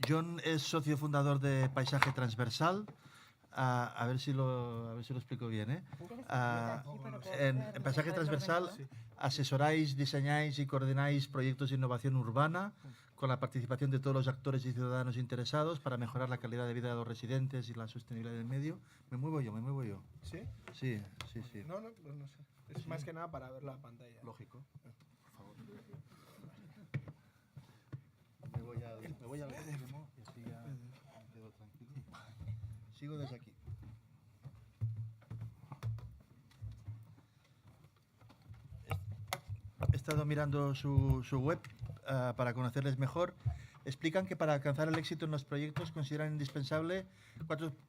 John es socio fundador de Paisaje Transversal. A ver si lo explico bien, ¿eh? En Paisaje Transversal asesoráis, diseñáis y coordináis proyectos de innovación urbana con la participación de todos los actores y ciudadanos interesados para mejorar la calidad de vida de los residentes y la sostenibilidad del medio. Me muevo yo. ¿Sí? Sí. No sé. Es más que nada para ver la pantalla. Lógico. Por favor. Me voy al extremo y así ya me quedo tranquilo. Sigo desde aquí. He estado mirando su web para conocerles mejor. Explican que para alcanzar el éxito en los proyectos consideran indispensable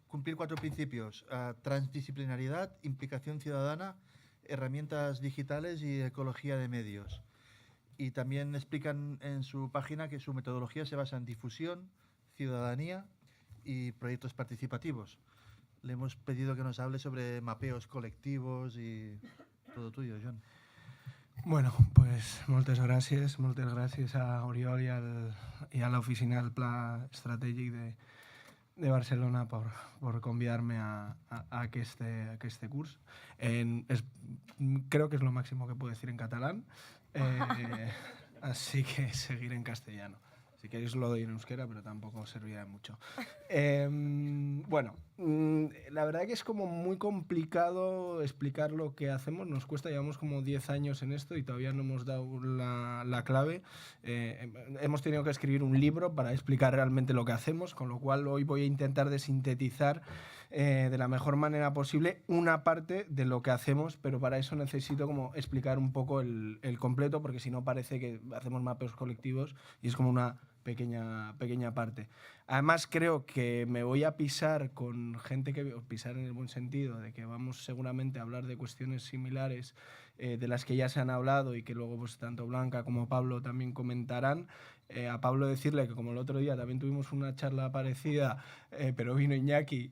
cumplir 4 principios: transdisciplinaridad, implicación ciudadana, herramientas digitales y ecología de medios. Y también explican en su página que su metodología se basa en difusión, ciudadanía y proyectos participativos. Le hemos pedido que nos hable sobre mapeos colectivos y todo tuyo, John. Bueno, pues moltes gràcies a Oriol i a l'oficina del Pla Estratègic de Barcelona por convidarme a este curso. Creo que es lo máximo que puedo decir en catalán, así que seguiré en castellano. Si queréis lo doy en euskera, pero tampoco servirá de mucho. Bueno, la verdad que es como muy complicado explicar lo que hacemos. Nos cuesta, llevamos como 10 años en esto y todavía no hemos dado la clave. Hemos tenido que escribir un libro para explicar realmente lo que hacemos, con lo cual hoy voy a intentar de sintetizar de la mejor manera posible una parte de lo que hacemos, pero para eso necesito como explicar un poco el completo, porque si no parece que hacemos mapeos colectivos y es como una pequeña parte. Además, creo que me voy a pisar con gente pisar en el buen sentido, de que vamos seguramente a hablar de cuestiones similares de las que ya se han hablado y que luego pues tanto Blanca como Pablo también comentarán. A Pablo decirle que como el otro día también tuvimos una charla parecida, pero vino Iñaki,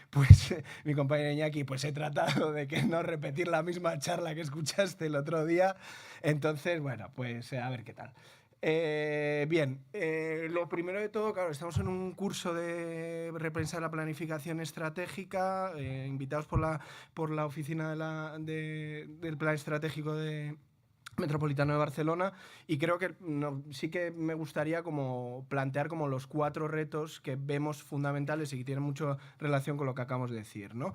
pues mi compañero Iñaki, pues he tratado de que no repetir la misma charla que escuchaste el otro día. Entonces, bueno, pues a ver qué tal. Bien, lo primero de todo, claro, estamos en un curso de repensar la planificación estratégica, invitados por la oficina del Plan Estratégico Metropolitano de Barcelona, y creo que sí que me gustaría como plantear como los 4 retos que vemos fundamentales y que tienen mucha relación con lo que acabamos de decir, ¿no?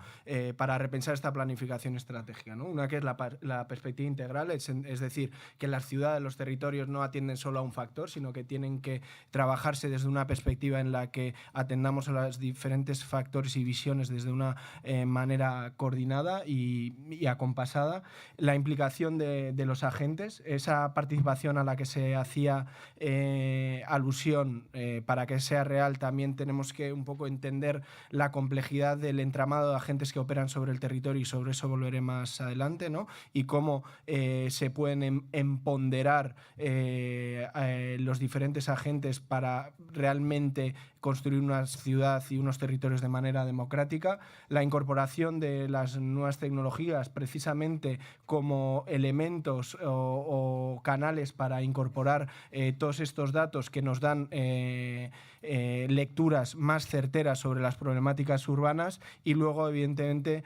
Para repensar esta planificación estratégica, ¿no? Una que es la perspectiva integral, es decir, que las ciudades, los territorios no atienden solo a un factor, sino que tienen que trabajarse desde una perspectiva en la que atendamos a los diferentes factores y visiones desde una manera coordinada y acompasada. La implicación de los agentes, esa participación a la que se hacía alusión, para que sea real también tenemos que un poco entender la complejidad del entramado de agentes que operan sobre el territorio, y sobre eso volveré más adelante, ¿no? Y cómo se pueden empoderar los diferentes agentes para realmente construir una ciudad y unos territorios de manera democrática. La incorporación de las nuevas tecnologías precisamente como elementos o canales para incorporar todos estos datos que nos dan lecturas más certeras sobre las problemáticas urbanas. Y luego, evidentemente,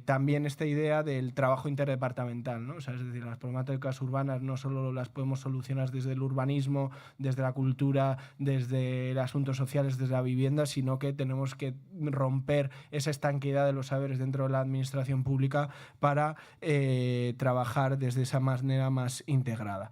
también esta idea del trabajo interdepartamental, ¿no? O sea, es decir, las problemáticas urbanas no solo las podemos solucionar desde el urbanismo, desde la cultura, desde los asuntos sociales, desde la vivienda, sino que tenemos que romper esa estanqueidad de los saberes dentro de la administración pública para trabajar desde esa manera más integrada.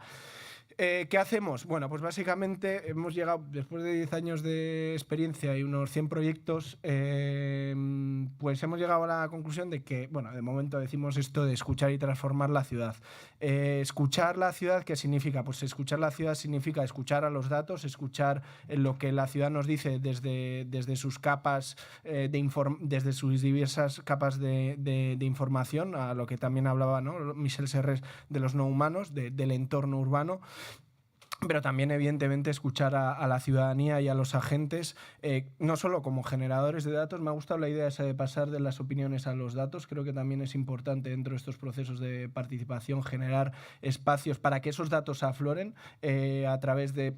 ¿Qué hacemos? Bueno, pues básicamente hemos llegado, después de 10 años de experiencia y unos 100 proyectos, pues hemos llegado a la conclusión de que, bueno, de momento decimos esto de escuchar y transformar la ciudad. Escuchar la ciudad, ¿qué significa? Pues escuchar la ciudad significa escuchar a los datos, escuchar lo que la ciudad nos dice desde sus capas, desde sus diversas capas de información, a lo que también hablaba, ¿no? Michel Serres, de los no humanos, del entorno urbano. pero también, evidentemente, escuchar a la ciudadanía y a los agentes, no solo como generadores de datos. Me ha gustado la idea esa de pasar de las opiniones a los datos. Creo que también es importante dentro de estos procesos de participación generar espacios para que esos datos afloren a través de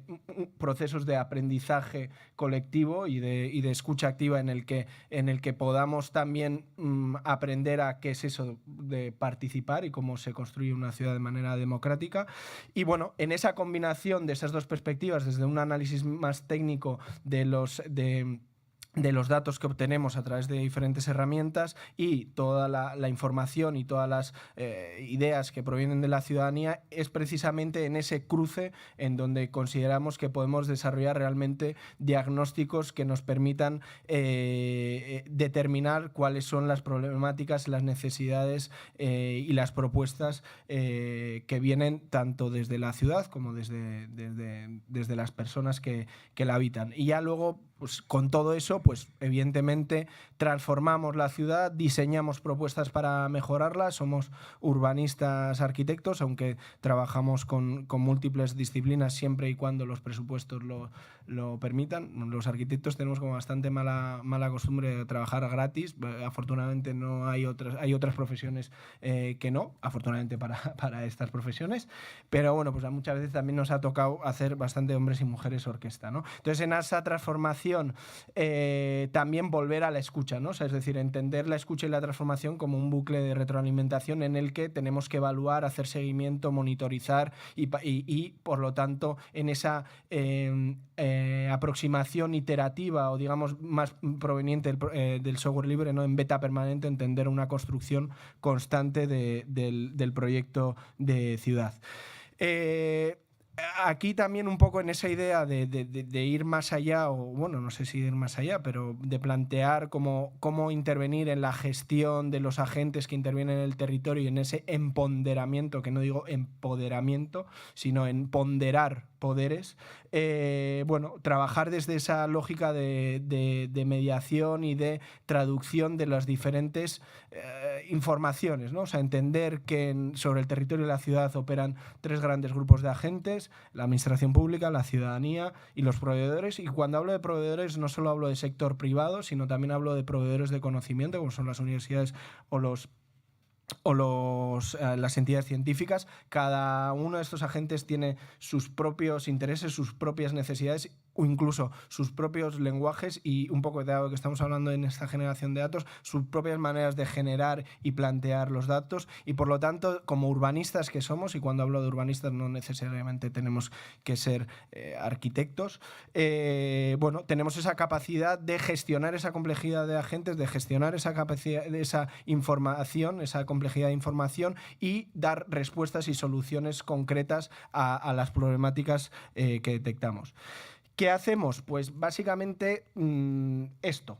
procesos de aprendizaje colectivo y de escucha activa en el que podamos también aprender a qué es eso de participar y cómo se construye una ciudad de manera democrática. Y bueno, en esa combinación de esas dos perspectivas, desde un análisis más técnico de los datos que obtenemos a través de diferentes herramientas y toda la información y todas las ideas que provienen de la ciudadanía, es precisamente en ese cruce en donde consideramos que podemos desarrollar realmente diagnósticos que nos permitan determinar cuáles son las problemáticas, las necesidades y las propuestas que vienen tanto desde la ciudad como desde las personas que la habitan. Y ya luego, pues con todo eso, pues evidentemente transformamos la ciudad, diseñamos propuestas para mejorarla, somos urbanistas arquitectos, aunque trabajamos con múltiples disciplinas siempre y cuando los presupuestos lo permitan. Los arquitectos tenemos como bastante mala costumbre de trabajar gratis. Afortunadamente no hay otras profesiones que no, afortunadamente para estas profesiones, pero bueno, pues muchas veces también nos ha tocado hacer bastante hombres y mujeres orquesta, ¿no? Entonces, en esa transformación también volver a la escucha, ¿no? O sea, es decir, entender la escucha y la transformación como un bucle de retroalimentación en el que tenemos que evaluar, hacer seguimiento, monitorizar y por lo tanto, en esa aproximación iterativa o digamos más proveniente del software libre, ¿no? En beta permanente, entender una construcción constante del proyecto de ciudad. Aquí también un poco en esa idea de ir más allá, o bueno, no sé si ir más allá, pero de plantear cómo intervenir en la gestión de los agentes que intervienen en el territorio y en ese empoderamiento, que no digo empoderamiento, sino en ponderar poderes, bueno, trabajar desde esa lógica de mediación y de traducción de las diferentes informaciones, ¿no? O sea, entender que sobre el territorio de la ciudad operan tres grandes grupos de agentes: la administración pública, la ciudadanía y los proveedores. Y cuando hablo de proveedores no solo hablo de sector privado, sino también hablo de proveedores de conocimiento, como son las universidades o las entidades científicas. Cada uno de estos agentes tiene sus propios intereses, sus propias necesidades o incluso sus propios lenguajes y, un poco de algo que estamos hablando en esta generación de datos, sus propias maneras de generar y plantear los datos. Y por lo tanto, como urbanistas que somos, y cuando hablo de urbanistas no necesariamente tenemos que ser arquitectos, bueno, tenemos esa capacidad de gestionar esa complejidad de agentes, de gestionar esa capacidad, de esa información, esa complejidad de información, y dar respuestas y soluciones concretas a las problemáticas que detectamos. ¿Qué hacemos? Pues básicamente esto.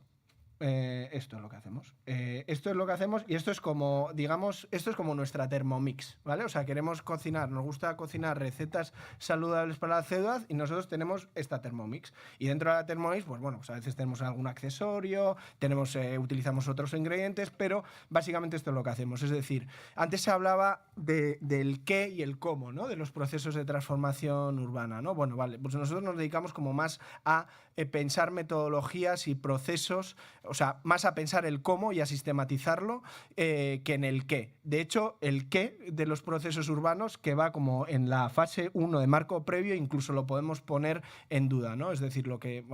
Esto es lo que hacemos. Esto es lo que hacemos y esto es como, digamos, esto es como nuestra Thermomix, ¿vale? O sea, queremos cocinar, nos gusta cocinar recetas saludables para la ciudad y nosotros tenemos esta Thermomix. Y dentro de la Thermomix, pues bueno, pues a veces tenemos algún accesorio, utilizamos otros ingredientes, pero básicamente esto es lo que hacemos. Es decir, antes se hablaba del qué y el cómo, ¿no? De los procesos de transformación urbana, ¿no? Bueno, vale, pues nosotros nos dedicamos como más a pensar metodologías y procesos, o sea, más a pensar el cómo y a sistematizarlo que en el qué. De hecho, el qué de los procesos urbanos, que va como en la fase 1 de marco previo, incluso lo podemos poner en duda, ¿no? Es decir,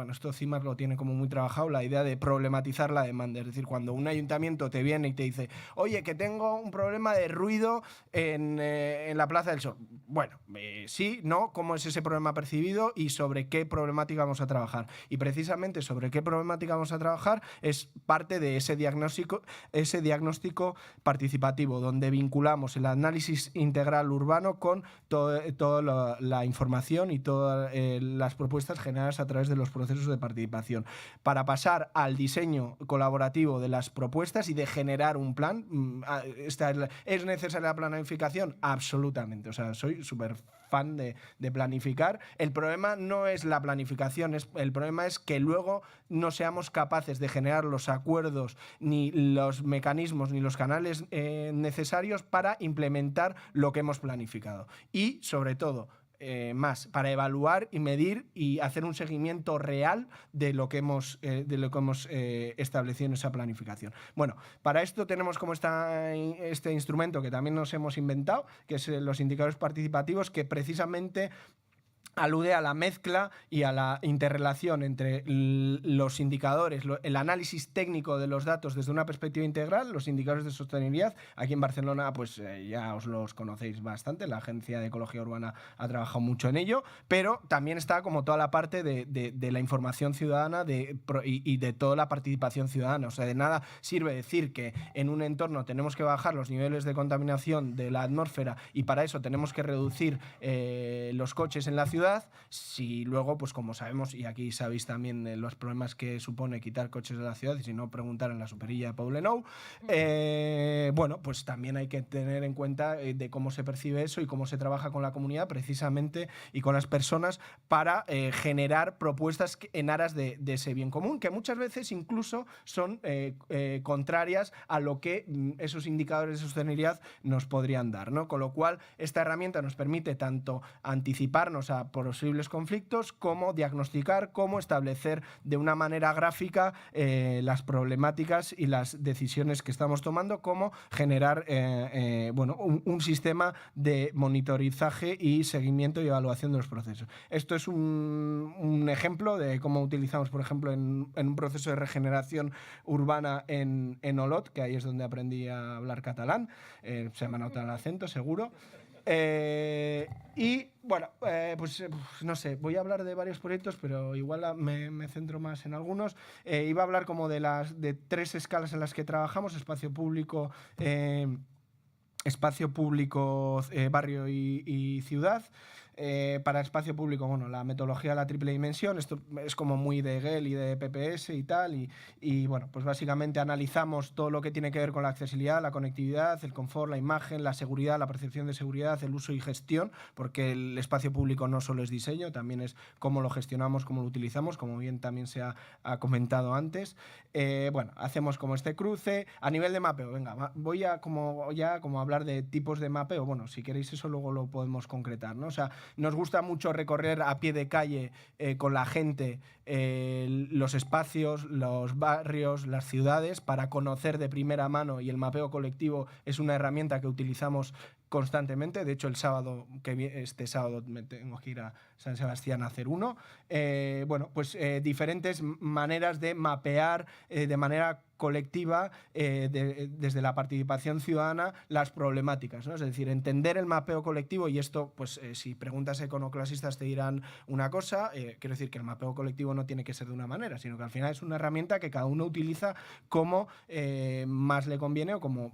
esto CIMAR lo tiene como muy trabajado, la idea de problematizar la demanda. Es decir, cuando un ayuntamiento te viene y te dice, oye, que tengo un problema de ruido en la Plaza del Sol. Bueno, sí, no, ¿cómo es ese problema percibido y sobre qué problemática vamos a trabajar? Y precisamente sobre qué problemática vamos a trabajar es parte de ese diagnóstico participativo, donde vinculamos el análisis integral urbano con toda la información y todas las propuestas generadas a través de los procesos de participación, para pasar al diseño colaborativo de las propuestas y de generar un plan. ¿Es necesaria la planificación? Absolutamente. O sea, soy súper fan de planificar. El problema no es la planificación, el problema es que luego no seamos capaces de generar los acuerdos, ni los mecanismos, ni los canales necesarios para implementar lo que hemos planificado. Y, sobre todo, más, para evaluar y medir y hacer un seguimiento real de lo que hemos establecido en esa planificación. Bueno, para esto tenemos como este instrumento que también nos hemos inventado, que es los indicadores participativos, que precisamente alude a la mezcla y a la interrelación entre los indicadores, el análisis técnico de los datos desde una perspectiva integral, los indicadores de sostenibilidad. Aquí en Barcelona pues ya os los conocéis bastante, la Agencia de Ecología Urbana ha trabajado mucho en ello, pero también está como toda la parte de la información ciudadana y de toda la participación ciudadana. O sea, de nada sirve decir que en un entorno tenemos que bajar los niveles de contaminación de la atmósfera y para eso tenemos que reducir los coches en la ciudad, si luego, pues como sabemos, y aquí sabéis también los problemas que supone quitar coches de la ciudad, y si no, preguntar en la superilla de Poblenou, bueno, pues también hay que tener en cuenta de cómo se percibe eso y cómo se trabaja con la comunidad precisamente y con las personas para generar propuestas en aras de ese bien común, que muchas veces incluso son contrarias a lo que esos indicadores de sostenibilidad nos podrían dar, ¿no? Con lo cual, esta herramienta nos permite tanto anticiparnos a posibles conflictos, como diagnosticar, cómo establecer de una manera gráfica las problemáticas y las decisiones que estamos tomando, cómo generar bueno, un sistema de monitorizaje y seguimiento y evaluación de los procesos. Esto es un ejemplo de cómo utilizamos, por ejemplo, en un proceso de regeneración urbana en Olot, que ahí es donde aprendí a hablar catalán, se me nota el acento, seguro. Y bueno, pues no sé, voy a hablar de varios proyectos, pero igual me centro más en algunos. Iba a hablar como de 3 escalas en las que trabajamos: espacio público, barrio y ciudad. Para espacio público, bueno, la metodología de la triple dimensión, esto es como muy de GEL y de PPS y tal, y bueno, pues básicamente analizamos todo lo que tiene que ver con la accesibilidad, la conectividad, el confort, la imagen, la seguridad, la percepción de seguridad, el uso y gestión, porque el espacio público no solo es diseño, también es cómo lo gestionamos, cómo lo utilizamos, como bien también se ha comentado antes. Bueno, hacemos como este cruce. A nivel de mapeo, venga, voy a como hablar de tipos de mapeo. Bueno, si queréis eso luego lo podemos concretar, ¿no? O sea, nos gusta mucho recorrer a pie de calle con la gente los espacios, los barrios, las ciudades, para conocer de primera mano, y el mapeo colectivo es una herramienta que utilizamos constantemente. De hecho, este sábado me tengo que ir a San Sebastián a hacer uno. Bueno, pues diferentes maneras de mapear de manera colectiva, desde la participación ciudadana, las problemáticas, ¿no? Es decir, entender el mapeo colectivo, y esto, pues si preguntas a iconoclasistas te dirán una cosa, quiero decir que el mapeo colectivo no tiene que ser de una manera, sino que al final es una herramienta que cada uno utiliza como más le conviene o como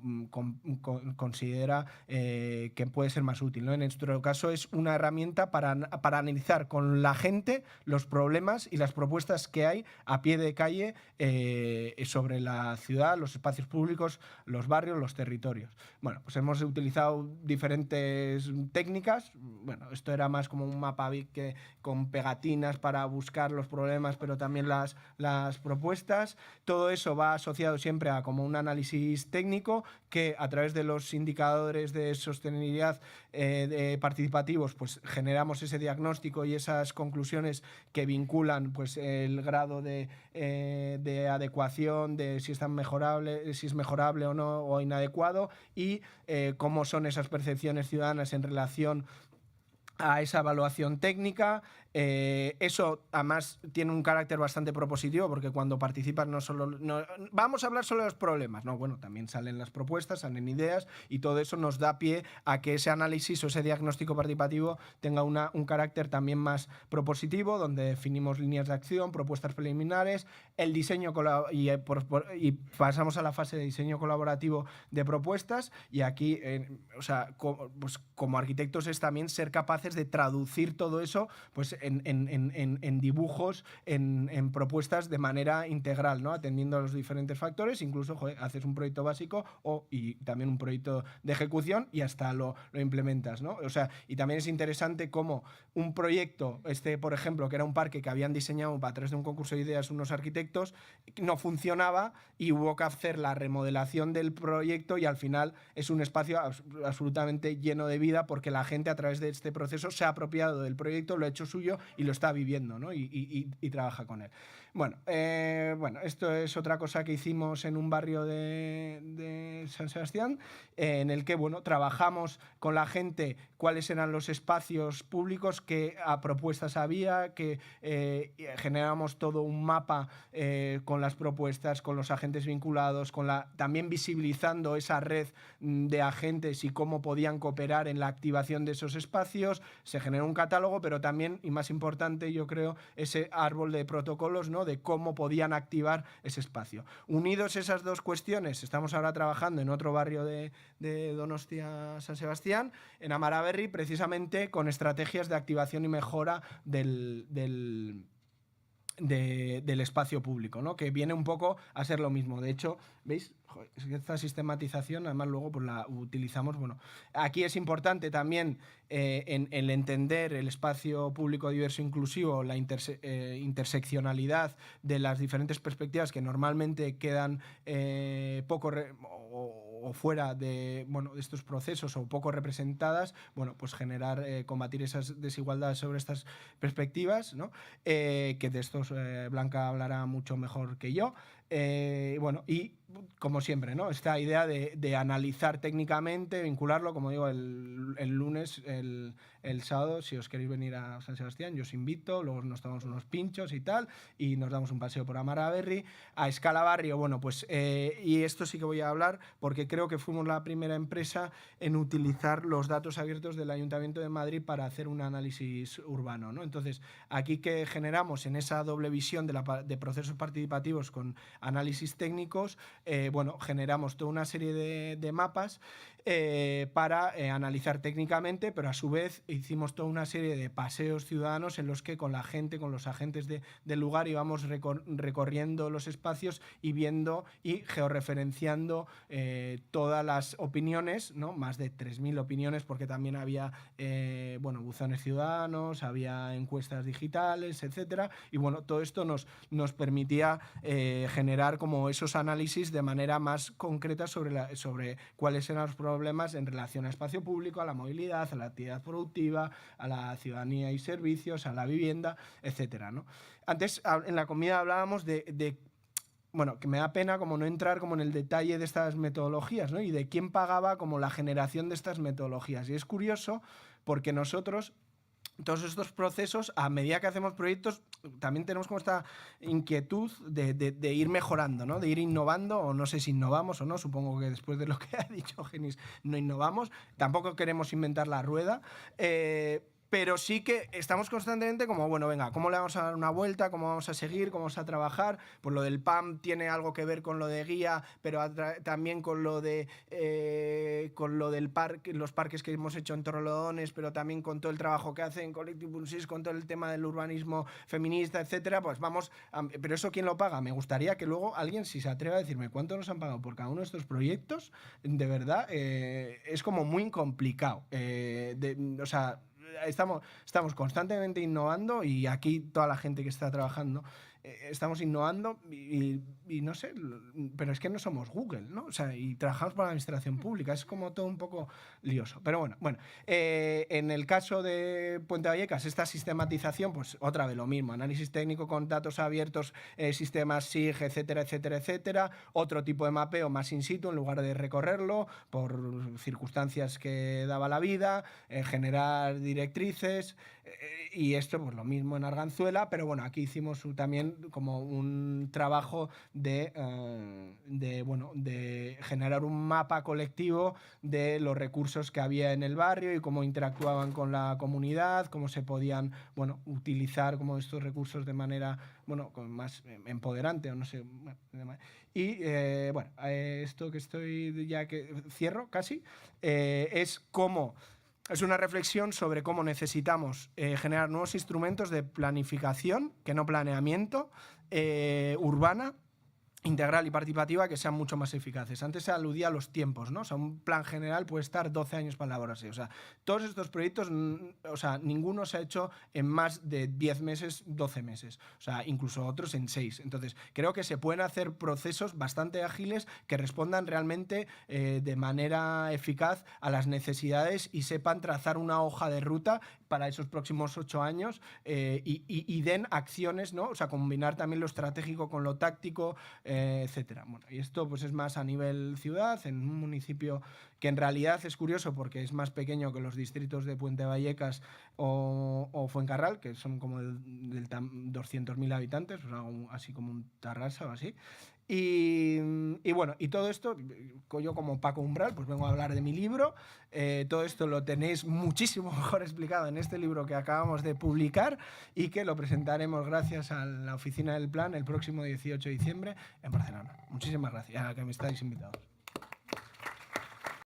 considera que puede ser más útil, ¿no? En nuestro caso es una herramienta para analizar con la gente los problemas y las propuestas que hay a pie de calle sobre la ciudad, los espacios públicos, los barrios, los territorios. Bueno, pues hemos utilizado diferentes técnicas. Bueno, esto era más como un mapa que con pegatinas para buscar los problemas, pero también las propuestas. Todo eso va asociado siempre a como un análisis técnico, que a través de los indicadores de sostenibilidad participativos, pues generamos ese diagnóstico y esas conclusiones que vinculan pues el grado de adecuación, de si es mejorable o no, o inadecuado, y cómo son esas percepciones ciudadanas en relación a esa evaluación técnica. Eso además tiene un carácter bastante propositivo, porque cuando participas no vamos a hablar solo de los problemas, no, bueno, también salen las propuestas, salen ideas, y todo eso nos da pie a que ese análisis o ese diagnóstico participativo tenga un carácter también más propositivo, donde definimos líneas de acción, propuestas preliminares, el diseño y pasamos a la fase de diseño colaborativo de propuestas. Y aquí, o sea, como arquitectos, es también ser capaces de traducir todo eso pues en dibujos, en propuestas de manera integral, ¿no? Atendiendo a los diferentes factores, incluso haces un proyecto básico y también un proyecto de ejecución y hasta lo implementas, ¿no? O sea, y también es interesante cómo un proyecto, por ejemplo, que era un parque que habían diseñado a través de un concurso de ideas unos arquitectos, no funcionaba y hubo que hacer la remodelación del proyecto y al final es un espacio absolutamente lleno de vida porque la gente a través de este proceso se ha apropiado del proyecto, lo ha hecho suyo y lo está viviendo, ¿no? y trabaja con él. Bueno, esto es otra cosa que hicimos en un barrio de San Sebastián, en el que trabajamos con la gente cuáles eran los espacios públicos, qué propuestas había, que generamos todo un mapa con las propuestas, con los agentes vinculados, también visibilizando esa red de agentes y cómo podían cooperar en la activación de esos espacios. Se generó un catálogo, pero también, y más importante, yo creo, ese árbol de protocolos, ¿no? De cómo podían activar ese espacio. Unidos esas dos cuestiones, estamos ahora trabajando en otro barrio de Donostia, San Sebastián, en Amaraberri, precisamente con estrategias de activación y mejora del espacio público, ¿no? Que viene un poco a ser lo mismo. De hecho, ¿veis? Esta sistematización, además, luego pues la utilizamos. Aquí es importante también en el entender el espacio público diverso e inclusivo, la interseccionalidad de las diferentes perspectivas que normalmente quedan poco o fuera de estos procesos o poco representadas, pues generar, combatir esas desigualdades sobre estas perspectivas, ¿no? Que de estos Blanca hablará mucho mejor que yo. Y como siempre, ¿no? Esta idea de analizar técnicamente, vincularlo, como digo, el lunes, el sábado, si os queréis venir a San Sebastián, yo os invito, luego nos tomamos unos pinchos y tal, y nos damos un paseo por Amaraberri. A escala barrio, y esto sí que voy a hablar, porque creo que fuimos la primera empresa en utilizar los datos abiertos del Ayuntamiento de Madrid para hacer un análisis urbano, ¿no? Entonces, aquí que generamos en esa doble visión de procesos participativos con análisis técnicos, generamos toda una serie de mapas para analizar técnicamente, pero a su vez hicimos toda una serie de paseos ciudadanos en los que con la gente, con los agentes del lugar íbamos recorriendo los espacios y viendo y georreferenciando todas las opiniones, ¿no? Más de 3.000 opiniones, porque también había buzones ciudadanos, había encuestas digitales, etcétera, y todo esto nos permitía generar como esos análisis de manera más concreta sobre cuáles eran los problemas en relación al espacio público, a la movilidad, a la actividad productiva, a la ciudadanía y servicios, a la vivienda, etcétera, ¿no? Antes, en la comida hablábamos de que me da pena como no entrar como en el detalle de estas metodologías, ¿no? Y de quién pagaba como la generación de estas metodologías. Y es curioso porque nosotros, todos estos procesos, a medida que hacemos proyectos, también tenemos como esta inquietud de ir mejorando, ¿no? De ir innovando, o no sé si innovamos o no, supongo que después de lo que ha dicho Genis no innovamos, tampoco queremos inventar la rueda, pero sí que estamos constantemente como, venga, ¿cómo le vamos a dar una vuelta? ¿Cómo vamos a seguir? ¿Cómo vamos a trabajar? Pues lo del PAM tiene algo que ver con lo de guía, pero también con lo del parque, los parques que hemos hecho en Torrelodones, pero también con todo el trabajo que hacen Collective Pulsis, con todo el tema del urbanismo feminista, etcétera. Pues pero ¿eso quién lo paga? Me gustaría que luego alguien, si se atreva a decirme cuánto nos han pagado por cada uno de estos proyectos, de verdad, es como muy complicado. Estamos constantemente innovando y aquí toda la gente que está trabajando estamos innovando y no sé, pero es que no somos Google, ¿no? O sea, y trabajamos para la administración pública, es como todo un poco lioso. Pero bueno, en el caso de Puente Vallecas, esta sistematización, pues otra vez lo mismo, análisis técnico con datos abiertos, sistemas SIG, etcétera, etcétera, etcétera, otro tipo de mapeo más in situ en lugar de recorrerlo por circunstancias que daba la vida, generar directrices, y esto pues lo mismo en Arganzuela, pero aquí hicimos también como un trabajo de generar un mapa colectivo de los recursos que había en el barrio y cómo interactuaban con la comunidad, cómo se podían utilizar como estos recursos de manera más empoderante o no sé. Y esto que estoy ya que cierro casi, es cómo es una reflexión sobre cómo necesitamos generar nuevos instrumentos de planificación, que no planeamiento, urbana, integral y participativa, que sean mucho más eficaces. Antes se aludía a los tiempos, ¿no? O sea, un plan general puede estar 12 años para elaborarse. O sea, todos estos proyectos, o sea, ninguno se ha hecho en más de 10 meses, 12 meses. O sea, incluso otros en 6. Entonces, creo que se pueden hacer procesos bastante ágiles que respondan realmente de manera eficaz a las necesidades y sepan trazar una hoja de ruta para esos próximos 8 años y den acciones, ¿no? O sea, combinar también lo estratégico con lo táctico, etcétera. Bueno, y esto pues es más a nivel ciudad, en un municipio que en realidad es curioso porque es más pequeño que los distritos de Puente Vallecas o Fuencarral, que son como del 200.000 habitantes, o sea, así como un Tarrasa o así. Y bueno, y todo esto, yo como Paco Umbral, pues vengo a hablar de mi libro. Todo esto lo tenéis muchísimo mejor explicado en este libro que acabamos de publicar y que lo presentaremos gracias a la Oficina del Plan el próximo 18 de diciembre en Barcelona. Muchísimas gracias a que me estáis invitados.